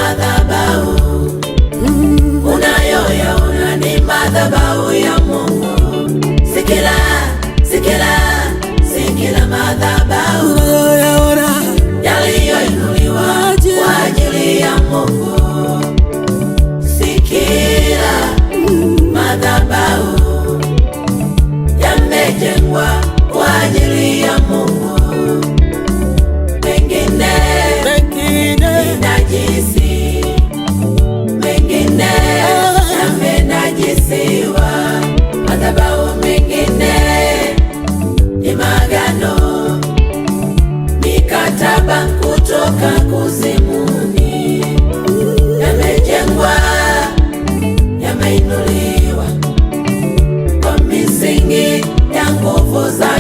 madhabahu unayoyaona ni madhabahu ya Mungu. Sikila madhabahu yaliyoinuliwa kwa ajili ya Mungu. Sikila madhabahu yamejengwa kwa ajili ya Mungu. Mengine ni najisi, mengine yamenajisiwa. Madhabahu mengine ni maagano, mikataba kutoka kuzimuni. Yamejengwa, yameinuliwa kwa misingi ya nguvu za